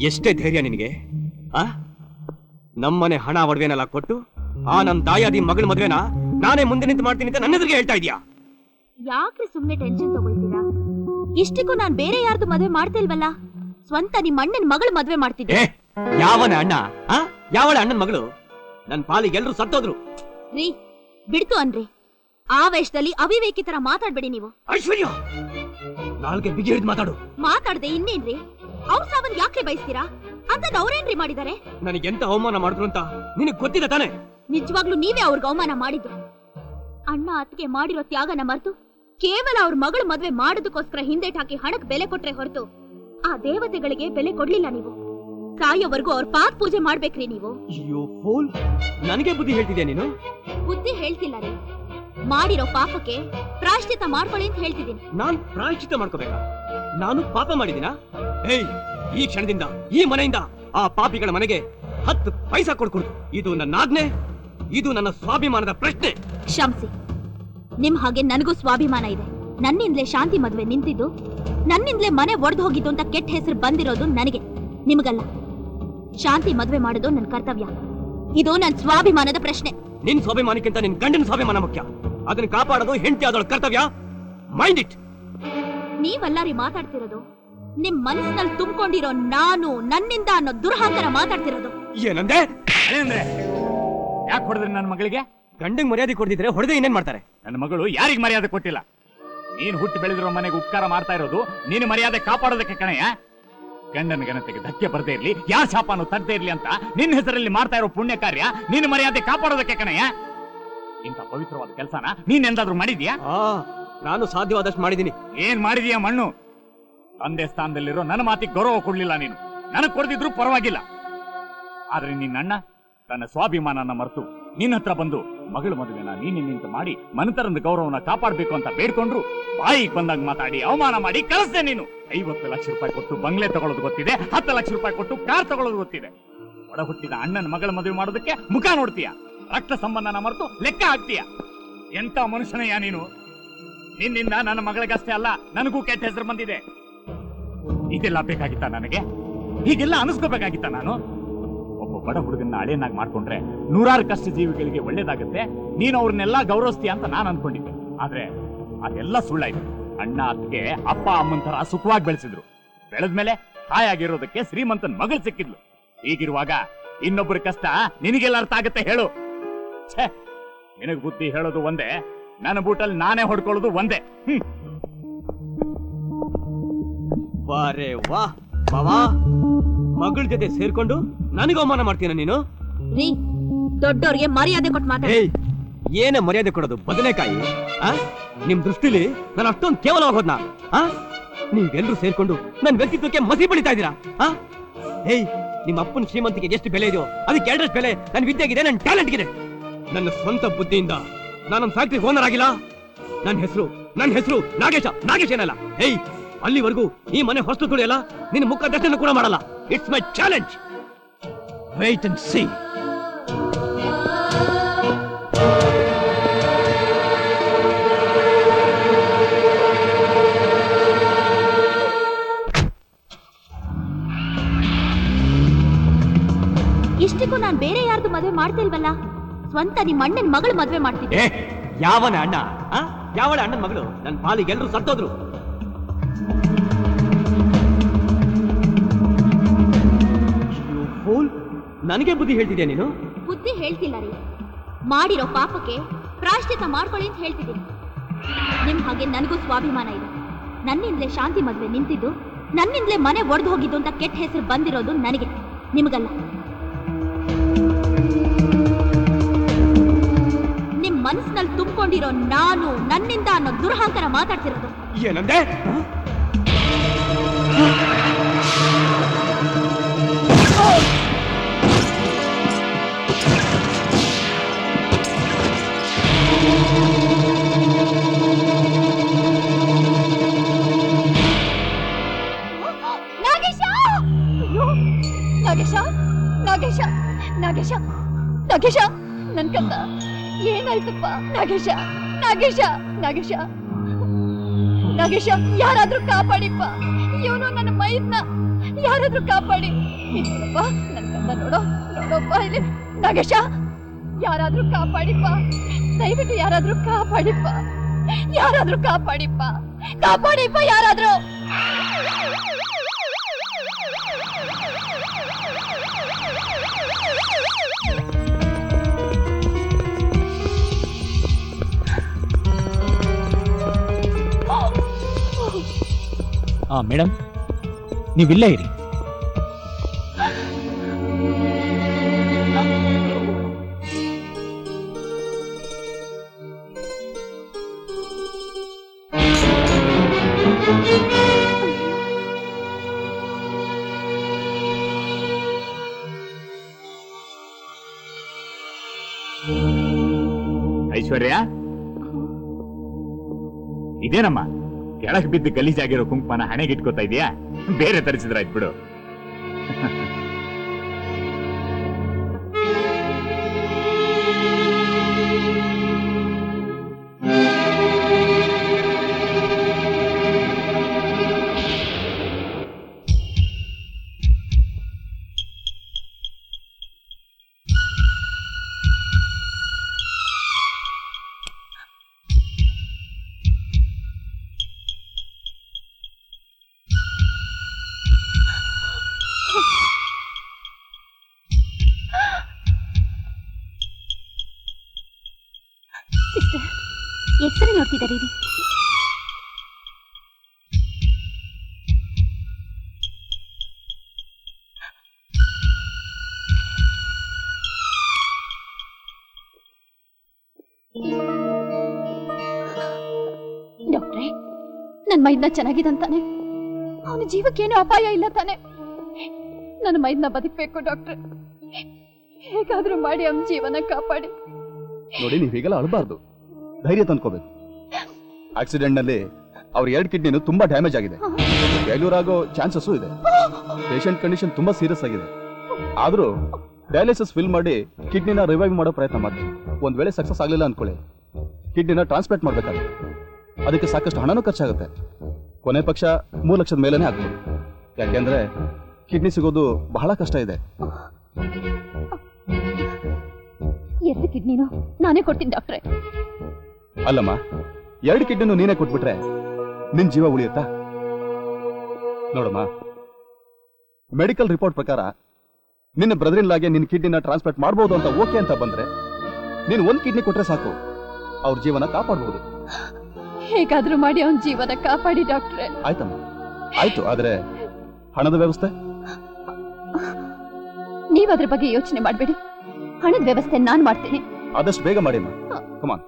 ಎಷ್ಟೇ ಧೈರ್ಯ ನಿನಗೆ? ನಮ್ಮನೆ ಹಣ ಒಡವೆನೆಲ್ಲ ಕೊಟ್ಟು ಆ ನಮ್ ತಾಯಾದಿ ಮಗಳ ಮದ್ವೆನ ನಾನೇ ಮುಂದೆ ನಿಂತು ಮಾಡ್ತೀನಿ ಅಂತ ನನ್ನ ಎದುರಿಗೆ ಹೇಳ್ತಾ ಇದೀಯಾ? ಯಾಕ್ರಿ ಸುಮ್ನೆ ಟೆನ್ಷನ್ ತಗೊಳ್ತೀರಾ? ಇಷ್ಟಕ್ಕೂ ನಾನ್ ಬೇರೆ ಯಾರ್ದು ಮದ್ವೆ ಮಾಡ್ತಿಲ್ವಲ್ಲ, ಸ್ವಂತ ನಿಮ್ ಅಣ್ಣನ ಮಗಳ ಮದ್ವೆ ಮಾಡ್ತಿದ್ದೆ. ಯಾವನ ಅಣ್ಣ? ಯಾವಳ ಅಣ್ಣನ ಮಗಳು? ನನ್ ಪಾಲಿಗೆ ಎಲ್ರು ಸತ್ತೋದ್ರು. ರೀ ಬಿಡ್ತು ಅನ್ರಿ, ಆವೇಶದಲ್ಲಿ ಅವಿವೇಕಿ ತರ ಮಾತಾಡ್ಬೇಡಿ ನೀವು. ಐಶ್ವರ್ಯ, ನಾಲ್ಗೆ ಬಿಗಿ ಹಿಡಿದು ಮಾತಾಡ್ದೆ ಇನ್ನೇನ್ರಿ? ಅವ್ರ ಸಾವನ್ ಯಾಕೆ ಬಯಸ್ತೀರಾ? ಅಂತದ್ ಅವ್ರೇನ್ರಿ ಮಾಡಿದಾರೆ? ನನಗೆಂತ ಅವಮಾನ ಮಾಡಿದ್ರು ಅಂತ ನಿನಗ್ ಗೊತ್ತಿದೆ ತಾನೆ? ನಿಜವಾಗ್ಲೂ ನೀವೇ ಅವ್ರಿಗೆ ಅವಮಾನ ಮಾಡಿದ್ದು. ಅಣ್ಣ ಅತ್ತಿಗೆ ಮಾಡಿರೋ ತ್ಯಾಗನ ಮರೆತು ಕೇವಲ ಅವ್ರ ಮಗಳ ಮದ್ವೆ ಮಾಡೋದಕ್ಕೋಸ್ಕರ ಹಿಂದೇಟ್ ಹಾಕಿ ಹಣಕ್ ಬೆಲೆ ಕೊಟ್ರೆ ಹೊರತು ಆ ದೇವತೆಗಳಿಗೆ ಬೆಲೆ ಕೊಡ್ಲಿಲ್ಲ ನೀವು. ಸಾಯೋವರೆಗೂ ಅವ್ರ ಪಾತ್ ಪೂಜೆ ಮಾಡ್ಬೇಕ್ರಿ ನೀವು. ನನಗೆ ಬುದ್ಧಿ ಹೇಳ್ತಿದ್ಯಾ ನೀನು? ಬುದ್ಧಿ ಹೇಳ್ತಿಲ್ಲ ರೀ, ಮಾಡಿರೋ ಪಾಪಕ್ಕೆ ಪ್ರಾಯಶ್ಚಿತ ಮಾಡ್ಕೊಳ್ಳಿ ಅಂತ ಹೇಳ್ತಿದ್ದೀನಿ. ನಾನ್ ಪ್ರಾಯಶ್ಚಿತ ಮಾಡ್ಕೋಬೇಕಾ? ನಾನು ಪಾಪ ಮಾಡಿದಿನ? ಈ ಕ್ಷಣದಿಂದ ಈ ಮನೆಯಿಂದ ಆ ಪಾಪಿಗಳ ಮನೆಗೆ 10 ಪೈಸಾ ಕೊಡ್ಕೊಡು. ಇದು ನನ್ನ ಆಜ್ಞೆ, ಇದು ನನ್ನ ಸ್ವಾಭಿಮಾನದ ಪ್ರಶ್ನೆ. ಕ್ಷಮಿಸಿ, ನಿಮ್ ಹಾಗೆ ನನಗೂ ಸ್ವಾಭಿಮಾನ ಇದೆ. ನನ್ನಿಂದಲೇ ಶಾಂತಿ ಮದ್ವೆ ನಿಂತಿದ್ದು, ನನ್ನಿಂದಲೇ ಮನೆ ಒಡೆದು ಹೋಗಿದ್ದು ಅಂತ ಕೆಟ್ಟ ಹೆಸರು ಬಂದಿರೋದು ನನಗೆ, ನಿಮಗಲ್ಲ. ಶಾಂತಿ ಮದ್ವೆ ಮಾಡೋದು ನನ್ನ ಕರ್ತವ್ಯ, ಇದು ನನ್ನ ಸ್ವಾಭಿಮಾನದ ಪ್ರಶ್ನೆ. ನಿನ್ ಸ್ವಾಭಿಮಾನಕ್ಕಿಂತ ನಿನ್ ಗಂಡನ ಸ್ವಾಭಿಮಾನ ಮುಖ್ಯ. ಅದನ್ನ ಕಾಪಾಡೋದು ಹೆಂಡತಿ ಆದವಳ ಕರ್ತವ್ಯ. Mind it. ನೀವೆಲ್ಲಾರಿ ಮಾತಾಡ್ತಿರೋದು ನಿಮ್ ಮನಸ್ಸಿನಲ್ಲಿ ತುಂಬಿಕೊಂಡಿರೋ ನಾನು ನನ್ನಿಂದ ಅನ್ನೋ ದುರಹಂಕಾರ ಮಾತಾಡ್ತಿರೋದು. ಏನಂದೆ? ಯಾಕೆ ಹೊಡೆದ್ರಿ ನನ್ನ ಮಗಳಿಗೆ? ಗಂಡಂಗ್ ಮರ್ಯಾದೆ ಕೊಡ್ತಿದ್ರೆ ಹೊಡೆದೇ ಇನ್ನೇನ್ ಮಾಡ್ತಾರೆ? ನನ್ನ ಮಗಳು ಯಾರಿಗ್ ಮರ್ಯಾದೆ ಕೊಟ್ಟಿಲ್ಲ. ನೀನ್ ಹುಟ್ಟಿ ಬೆಳೆದಿರೋ ಮನೆಗೆ ಉಪಕಾರ ಮಾಡ್ತಾ ಇರೋದು ನೀನು ಮರ್ಯಾದೆ ಕಾಪಾಡೋದಕ್ಕೆ ಕಣಯ್ಯ. ಗಂಡನ ಘನತೆಗೆ ಧಕ್ಕೆ ಬರದೇ ಇರ್ಲಿ, ಯಾರ ಶಾಪನು ತಟ್ಟದೇ ಇರ್ಲಿ ಅಂತ ನಿನ್ನ ಹೆಸರಲ್ಲಿ ಮಾಡ್ತಾ ಇರೋ ಪುಣ್ಯ ಕಾರ್ಯ ನೀನು ಮರ್ಯಾದೆ ಕಾಪಾಡೋದಕ್ಕೆ ಕಣಯ್ಯ. ಇಂಥ ಪವಿತ್ರವಾದ ಕೆಲಸನ ನೀನ್ ಎಂದಾದ್ರೂ ಮಾಡಿದ್ಯಾ? ನಾನು ಸಾಧ್ಯವಾದಷ್ಟು ಮಾಡಿದೀನಿ. ಏನ್ ಮಾಡಿದೀಯಾ ಮಣ್ಣು? ತಂದೆ ಸ್ಥಾನದಲ್ಲಿರೋ ನನ್ನ ಮಾತಿಗೆ ಗೌರವ ಕೊಡ್ಲಿಲ್ಲ ನೀನು. ನನಗ್ ಕೊಡ್ದಿದ್ರು ಪರವಾಗಿಲ್ಲ, ಆದ್ರೆ ನಿನ್ನ ಅಣ್ಣ ತನ್ನ ಸ್ವಾಭಿಮಾನನ ಮರೆತು ನಿನ್ನ ಹತ್ರ ಬಂದು ಮಗಳ ಮದುವೆನ ನೀನೆ ನಿಂತು ಮಾಡಿ ಮನತರದ ಗೌರವನ ಕಾಪಾಡಬೇಕು ಅಂತ ಬೇಡ್ಕೊಂಡ್ರು ಬಾಯಿಗೆ ಬಂದಾಗ ಮಾತಾಡಿ ಅವಮಾನ ಮಾಡಿ ಕಳಿಸ್ದೆ ನೀನು. 50 ಲಕ್ಷ ರೂಪಾಯಿ ಕೊಟ್ಟು ಬಂಗ್ಲೆ ತಗೊಳ್ಳೋದು ಗೊತ್ತಿದೆ, 10 ಲಕ್ಷ ರೂಪಾಯಿ ಕೊಟ್ಟು ಕಾರ್ ತಗೊಳ್ಳೋದು ಗೊತ್ತಿದೆ. ಒಡ ಹುಟ್ಟಿದ ಅಣ್ಣನ ಮಗಳ ಮದುವೆ ಮಾಡೋದಕ್ಕೆ ಮುಖ ನೋಡ್ತೀಯ, ರಕ್ತ ಸಂಬಂಧನ ಮರೆತು ಲೆಕ್ಕ ಹಾಕ್ತೀಯ. ಎಂತ ಮನುಷ್ಯನಯ್ಯ ನೀನು? ನಿನ್ನಿಂದ ನನ್ನ ಮಗಳಿಗಷ್ಟೇ ಅಲ್ಲ, ನನಗೂ ಕೆಟ್ಟ ಹೆಸರು ಬಂದಿದೆ. ಇದೆಲ್ಲ ಬೇಕಾಗಿತ್ತ ನನಗೆ? ಹೀಗೆಲ್ಲ ಅನಿಸ್ಕೋಬೇಕಾಗಿತ್ತ ನಾನು? ಒಬ್ಬ ಬಡ ಹುಡುಗನ್ನ ಹಳೆಯನ್ನಾಗಿ ಮಾಡ್ಕೊಂಡ್ರೆ 100 ಕಷ್ಟ ಜೀವಿಗಳಿಗೆ ಒಳ್ಳೇದಾಗುತ್ತೆ, ನೀನು ಅವ್ರನ್ನೆಲ್ಲ ಗೌರವಿಸ್ತೀಯ ಅಂತ ನಾನು ಅನ್ಕೊಂಡಿದ್ದೆ. ಆದ್ರೆ ಅದೆಲ್ಲ ಸುಳ್ಳಾಯ್ತು. ಅಣ್ಣ ಅತ್ತಿಗೆ ಅಪ್ಪ ಅಮ್ಮನ ತರ ಸುಖವಾಗಿ ಬೆಳೆಸಿದ್ರು. ಬೆಳೆದ್ಮೇಲೆ ತಾಯಾಗಿರೋದಕ್ಕೆ ಶ್ರೀಮಂತನ ಮಗಳು ಸಿಕ್ಕಿದ್ಲು. ಹೀಗಿರುವಾಗ ಇನ್ನೊಬ್ಬರ ಕಷ್ಟ ನಿನಗೆಲ್ಲ ಅರ್ಥ ಆಗತ್ತೆ ಹೇಳು? ಛೇ, ನಿನಗ್ ಬುದ್ಧಿ ಹೇಳೋದು ಒಂದೇ, ನನ್ನ ಬೂಟಲ್ಲಿ ನಾನೇ ಹೊಡ್ಕೊಳ್ಳೋದು ಒಂದೇ. ವಾರೇ ವಾ ಬಾವಾ, ಮಗಳ ಜೊತೆ ಸೇರ್ಕೊಂಡು ನನಗೆ ಅವಮಾನ ಮಾಡ್ತೀನ ನೀನು? ರೀ, ದೊಡ್ಡೋರ್ಗೆ ಮರ್ಯಾದೆ ಕೊಟ್ಟು ಮಾತಾಡಿ. ಏನ ಮರ್ಯಾದೆ ಕೊಡೋದು? ಬದನೆಕಾಯಿ? ನಿಮ್ ದೃಷ್ಟಿಲಿ ನಾನು ಅಷ್ಟೊಂದು ಕೇವಲವಾಗಿ ಹೋದ್ನಾ? ನೀವೆಲ್ಲರೂ ಸೇರ್ಕೊಂಡು ನನ್ನ ವ್ಯಕ್ತಿತ್ವಕ್ಕೆ ಮಸಿ ಬಳಿತಾ ಇದ್ದೀರಾ. ನಿಮ್ಮ ಅಪ್ಪನ ಶ್ರೀಮಂತಿಗೆ ಎಷ್ಟು ಬೆಲೆ ಇದೆಯೋ ಅದಕ್ಕೆ 2ರಷ್ಟು ಬೆಲೆ ನನ್ನ ವಿದ್ಯೆಗಿದೆ, ನನ್ನ ಟ್ಯಾಲೆಂಟ್ಗಿದೆ. ನನ್ನ ಸ್ವಂತ ಬುದ್ಧಿಯಿಂದ ನಾನೊಂದು ಫ್ಯಾಕ್ಟ್ರಿ ಓನರ್ ಆಗಿಲ್ಲ. ನನ್ನ ಹೆಸರು ನಾಗೇಶ್ ಏನಲ್ಲ. ಅಲ್ಲಿವರೆಗೂ ಈ ಮನೆ ಹೊಸ್ತು ತುಳಿಯಲ್ಲ, ನಿನ್ನ ಮುಖ ದರ್ಶನ ಕೂಡ ಮಾಡಲ್ಲ. It's my challenge. Wait and see. ಇಷ್ಟಕ್ಕೂ ನಾನ್ ಬೇರೆ ಯಾರ್ದು ಮದ್ವೆ ಮಾಡ್ತಿಲ್ವಲ್ಲ, ಸ್ವಂತ ನಿಮ್ಮ ಅಣ್ಣನ ಮಗಳು ಮದ್ವೆ ಮಾಡ್ತಿದ್ದೆ. ಯಾವನ ಅಣ್ಣ? ಯಾವಳ ಅಣ್ಣನ ಮಗಳು? ನನ್ನ ಪಾಲಿಗೆ ಎಲ್ರು ಸತ್ತೋದ್ರು. ನನಗೆ ಬುದ್ಧಿ ಹೇಳ್ತಿದ್ಯಾ ನೀನು? ಬುದ್ಧಿ ಹೇಳ್ತಿಲ್ಲ ರೀ, ಮಾಡಿರೋ ಪಾಪಕ್ಕೆ ಪ್ರಾಯಶ್ಚಿತ ಮಾಡ್ಕೊಳ್ಳಿ ಅಂತ ಹೇಳ್ತಿದ್ದೀನಿ. ನಿಮ್ ಹಾಗೆ ನನಗೂ ಸ್ವಾಭಿಮಾನ ಇದೆ. ನನ್ನಿಂದಲೇ ಶಾಂತಿ ಮದ್ವೆ ನಿಂತಿದ್ದು, ನನ್ನಿಂದಲೇ ಮನೆ ಒಡೆದು ಹೋಗಿದ್ದು ಅಂತ ಕೆಟ್ಟ ಹೆಸರು ಬಂದಿರೋದು ನನಗೆ, ನಿಮಗಲ್ಲ. ನಿಮ್ ಮನಸ್ಸಿನಲ್ಲಿ ತುಂಬಿಕೊಂಡಿರೋ ನಾನು ನನ್ನಿಂದ ಅನ್ನೋ ದುರಹಂಕಾರ ಮಾತಾಡ್ತಿರೋದು. ಏನಂದೆ? ನಾಗೇಶ, ನನ್ ಕಂದ ಏನಾಯ್ತಪ್ಪ? ನಾಗೇಶ, ಯಾರಾದ್ರೂ ಕಾಪಾಡಿಪ್ಪ, ಇವನು ನನ್ನ ಮೈದ್ನ ಯಾರಾದ್ರೂ ಕಾಪಾಡಿ. ನೋಡಪ್ಪ ನನ್ ಕಂದ ನೋಡೋ, ನೋಡಪ್ಪ ಇಲ್ಲಿ ನಾಗೇಶ, ಯಾರಾದ್ರೂ ಕಾಪಾಡಿಪ್ಪ, ದಯವಿಟ್ಟು ಯಾರಾದ್ರೂ ಕಾಪಾಡಿಪ್ಪ, ಯಾರಾದ್ರೂ ಕಾಪಾಡಿಪ್ಪ, ಕಾಪಾಡಿಪ್ಪ ಯಾರಾದ್ರೂ. ಮೇಡಮ್ ನೀವಿಲ್ಲೇ ಇರಿ. ಐಶ್ವರ್ಯ, ಇದೇನಮ್ಮ ಕೆಳಗೆ ಬಿದ್ದು ಗಲೀಜಾಗಿರೋ ಕುಂಕುಮನ ಹಣೆಗೆ ಇಟ್ಕೋತಾ ಇದೀಯಾ? ಬೇರೆ ತರಿಸಿದ್ರಾಯ್ತು ಬಿಡು. ಎಕ್ಸ್ರೇ ನೋಡ್ತಿದ್ದಾರೆ ರೀ. ಡಾಕ್ಟ್ರೇ, ನನ್ನ ಮೈದ್ನ ಚೆನ್ನಾಗಿದಂತಾನೆ? ಅವನ ಜೀವಕ್ಕೇನು ಅಪಾಯ ಇಲ್ಲ ತಾನೆ? ನನ್ನ ಮೈದ್ನ ಬದುಕಬೇಕು ಡಾಕ್ಟ್ರೆ, ಹೇಗಾದ್ರೂ ಮಾಡಿ ಅವನ ಜೀವನ ಕಾಪಾಡಿ. ನೋಡಿ, ನೀವು ಹೀಗೆಲ್ಲ ಅಳಬಾರ್ದು, ಧೈರ್ಯ ತಂದ್ಕೋಬೇಕು. ಆಕ್ಸಿಡೆಂಟ್ ನಲ್ಲಿ ಅವ್ರ 2 ಕಿಡ್ನಿನು ತುಂಬಾ ಡ್ಯಾಮೇಜ್ ಆಗಿದೆ, ಫೇಲ್ಯೂರ್ ಆಗೋ ಚಾನ್ಸಸ್ ಇದೆ. ಪೇಷಂಟ್ ಕಂಡೀಷನ್ ತುಂಬಾ ಸೀರಿಯಸ್ ಆಗಿದೆ. ಆದ್ರೂ ಡಯಾಲಿಸಿಸ್ ಫಿಲ್ ಮಾಡಿ ಕಿಡ್ನಿನ ರಿವೈವ್ ಮಾಡೋ ಪ್ರಯತ್ನ ಮಾಡಿ. ಒಂದ್ ವೇಳೆ ಸಕ್ಸಸ್ ಆಗ್ಲಿಲ್ಲ ಅನ್ಕೊಳ್ಳಿ, ಕಿಡ್ನಿನ ಟ್ರಾನ್ಸ್ಪ್ಲಾಂಟ್ ಮಾಡ್ಬೇಕಾಗುತ್ತೆ. ಅದಕ್ಕೆ ಸಾಕಷ್ಟು ಹಣನೂ ಖರ್ಚಾಗುತ್ತೆ. ಕೊನೆ ಪಕ್ಷ 3 ಲಕ್ಷದ ಮೇಲೇನೆ ಆಗ್ಬೋದು. ಯಾಕೆಂದ್ರೆ ಕಿಡ್ನಿ ಸಿಗೋದು ಬಹಳ ಕಷ್ಟ ಇದೆ. 2 ಕಿಡ್ನಿನೂ ನಾನೇ ಕೊಡ್ತೀನಿ ಡಾಕ್ಟ್ರೆ. ಅಲ್ಲಮ್ಮ, 2 ಕಿಡ್ನಿನೂ ನೀನೇ ಕೊಟ್ಬಿಟ್ರೆ ನಿನ್ ಜೀವ ಉಳಿಯುತ್ತಾ? ನೋಡಮ್ಮ, ಮೆಡಿಕಲ್ ರಿಪೋರ್ಟ್ ಪ್ರಕಾರ ನಿನ್ನ ಬ್ರದರ್ ಲಾಗೆ ನಿನ್ನ ಕಿಡ್ನಿನ ಟ್ರಾನ್ಸ್ಪ್ಲಾಂಟ್ ಮಾಡಬಹುದು ಅಂತ ಓಕೆ ಅಂತ ಬಂದ್ರೆ ನೀನು 1 ಕಿಡ್ನಿ ಕೊಟ್ರೆ ಸಾಕು, ಅವ್ರ ಜೀವನ ಕಾಪಾಡಬಹುದು. ಹೇಗಾದ್ರೂ ಮಾಡಿ ಅವನ ಜೀವನ ಕಾಪಾಡಿ ಡಾಕ್ಟ್ರೆ. ಆಯ್ತಮ್ಮ, ಆಯ್ತು. ಆದ್ರೆ ಹಣದ ವ್ಯವಸ್ಥೆ? ನೀವ್ ಅದ್ರ ಬಗ್ಗೆ ಯೋಚನೆ ಮಾಡಬೇಡಿ, ಹಣದ ವ್ಯವಸ್ಥೆ ನಾನ್ ಮಾಡ್ತೀನಿ. ಆದಷ್ಟು ಬೇಗ ಮಾಡಿಮ್ಮ. ಕಮಾನ್.